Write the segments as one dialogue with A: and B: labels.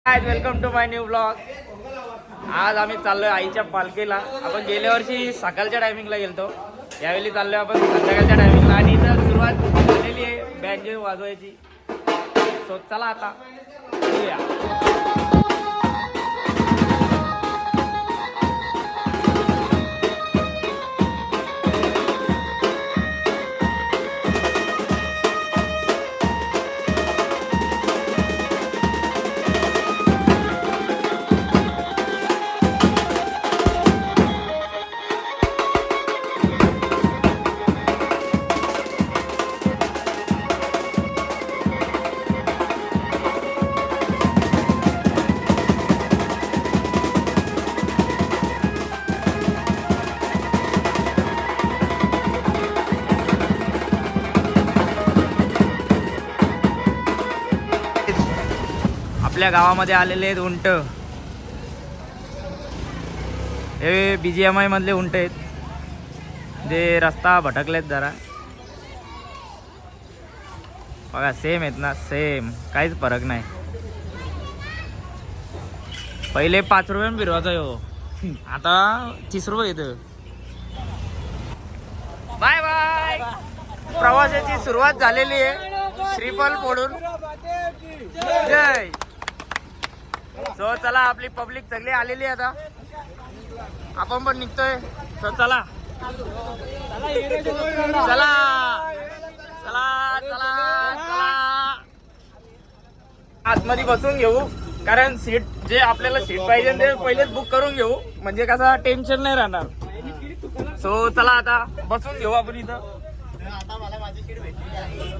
A: Welcome to my new blog. आज आम्ही चाललोय आईच्या पालखीला. आपण गेल्या वर्षी सकाळच्या टायमिंगला गेलतो, यावेळी चाललोय आपण संध्याकाळच्या टायमिंगला. आणि इथं सुरुवात झालेली आहे बँजो वाजवायची. सो चला आता बघूया. आपल्या गावामध्ये आलेले आहेत उंट. हे BGMI मधले उंट आहेत, जे रस्ता भटकलेत जरा. बघा सेम आहेत ना, सेम, काहीच फरक नाही. पहिले 5 रुपये फिरवायचा हो, आता 30 रुपये येतं. Bye bye. प्रवासाची सुरुवात झालेली आहे श्रीफल फोडून. जय. सो चला, आपली पब्लिक सगळी आलेली आहे. आता आपण पण निघतोय. सो चला चला चला चला चला. आतमध्ये बसून घेऊ, कारण सीट जे आपल्याला सीट पाहिजे ते पहिलेच बुक करून घेऊ, म्हणजे कसं टेन्शन नाही राहणार. सो चला आता बसून घेऊ आपण इथं.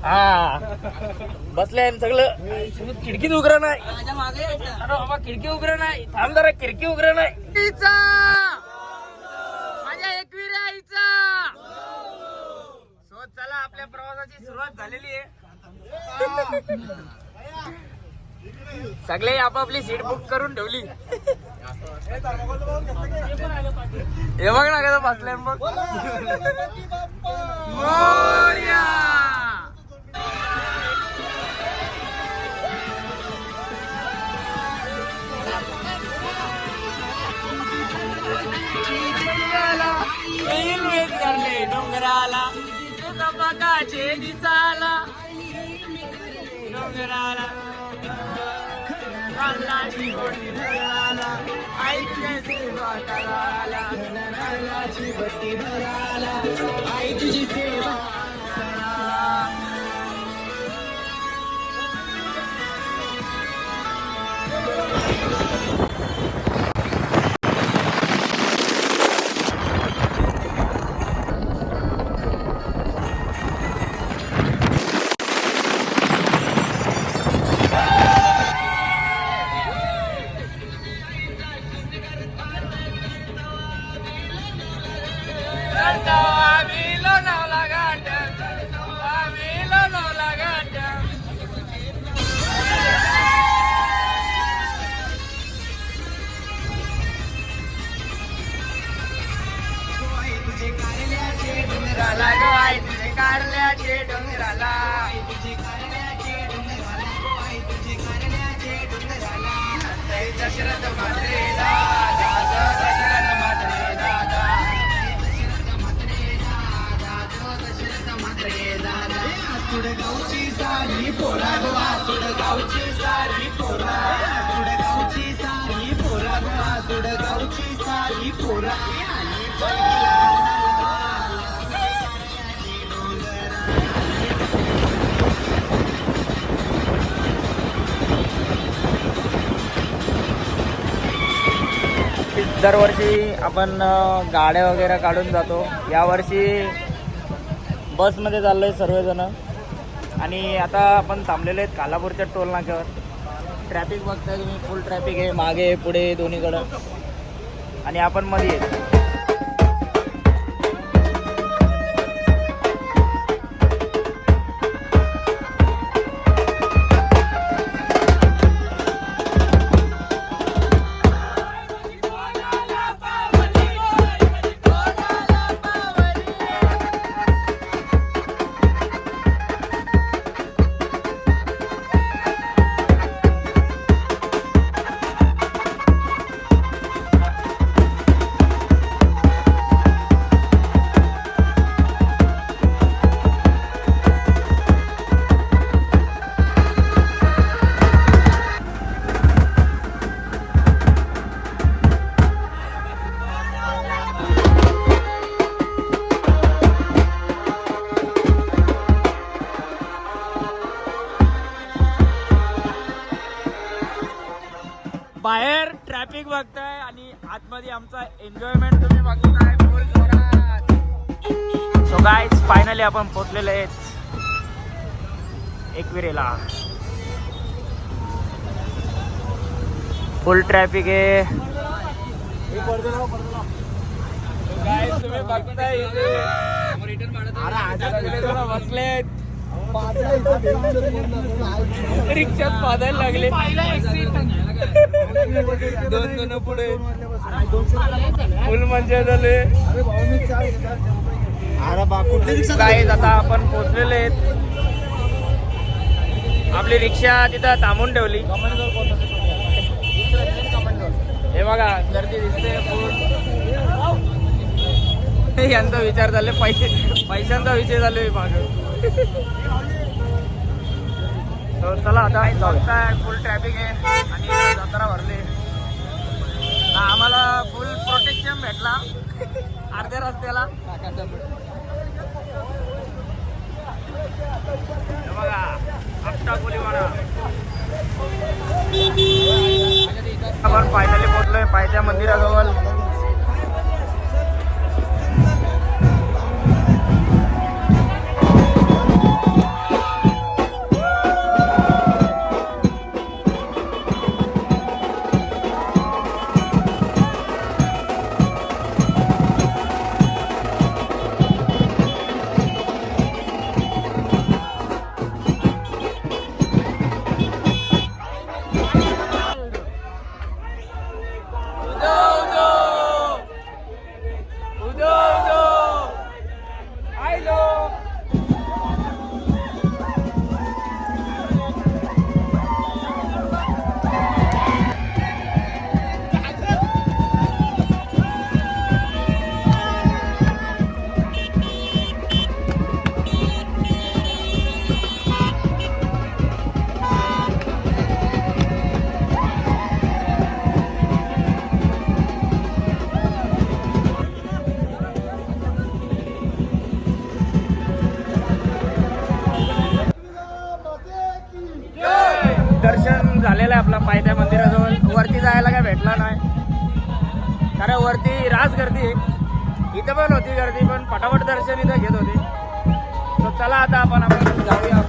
A: हा बसले सगळं. खिडकीत उघडं नाही. अरे बाबा खिडकी उघडं नाही. थांब जरा, खिडकी उघडं नाही. माझ्या एकविरा आईचा. सो चला, आपल्या प्रवासाची सुरुवात झालेली आहे. सगळे आपापली सीट बुक करून ठेवली. हे बघ ना कसं बसलंय मग. मोरया. डोंगराला बघाचे दिसाला. डोंगराला कालाची गोटी भराला. आईची सेवा कराला. कालाची गोटी भराला. आई तुझी सेवा कारल्याचे डोंगराला. दशरथ मात्रे दादा. दशरथ मात्रे दादा. दशरथ मात्रे दादा. सुडगावची सारी पोरा गोवा. सुडगावची सारी पोरा. सुडगावची सारी पोरा गोवा. सुडगावची सारी पोरा. दरवर्षी आपण गाड्या वगैरे काढून जातो. यावर्षी बसमध्ये चाललोय सर्वजण. आणि आता आपण थांबलेले आहेत कालापूरच्या टोल नाक्यावर. ट्रॅफिक बघताय तुम्ही, फुल ट्रॅफिक आहे, मागे पुढे दोन्हीकडं. आणि आपण मध्ये आहे. बाहेर ट्रॅफिक बघताय आणि आतमध्ये आमचा एन्जॉयमेंट तुम्ही बघताय फुल जोरात. सो गाईज फायनली आपण पोहोचलेले आहेत एकविरेला. फुल ट्रॅफिक आहे. तुम्ही बघताय बसलेत रिक्षात पादायला लागले. दोन पुढे फुल मजा झाले. गाईज आता आपण पोहोचलेले आहेत. आपली रिक्षा तिथं थांबून ठेवली. हे बघा गर्दी दिसते फुल. यांचा विचार झाले पैशांचा विषय झाले माग. चला आता जाऊया. फुल ट्रॅफिक आहे आणि जत्रा भरले. आम्हाला फुल प्रोटेक्शन भेटला अर्ध्या रस्त्याला. बघा आपटा गोलीवाडा. आपण फायनली पोहोचलोय पायथ्या मंदिराजवळ. दर्शन झालेलं आहे आपला पायथ्या मंदिराजवळ. वरती जायला काय भेटला नाही कारण वरती रास गर्दी आहे. इथं पण होती गर्दी पण पटापट दर्शन इथं घेत होते. तर चला आता आपण जाऊया.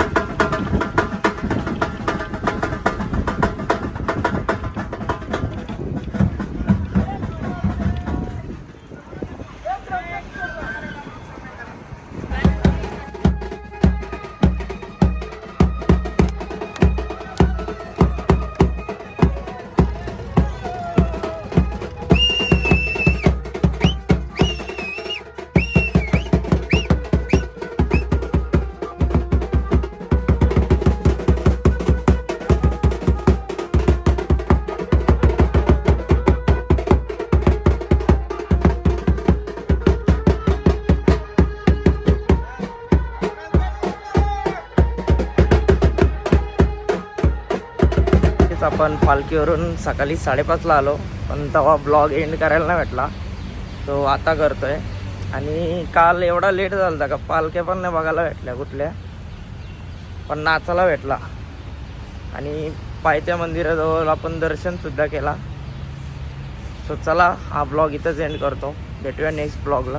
A: आपण पालखीवरून सकाळी 5:30ला आलो पण तेव्हा ब्लॉग एंड करायला नाही भेटला. सो आता करतोय. आणि काल एवढा लेट झाला होता का पालख्या पण नाही बघायला भेटल्या कुठल्या, पण नाचायला भेटला. आणि पायथ्या मंदिराजवळ आपण दर्शनसुद्धा केला. सो चला हा ब्लॉग इथंच एंड करतो. भेटूया नेक्स्ट ब्लॉगला.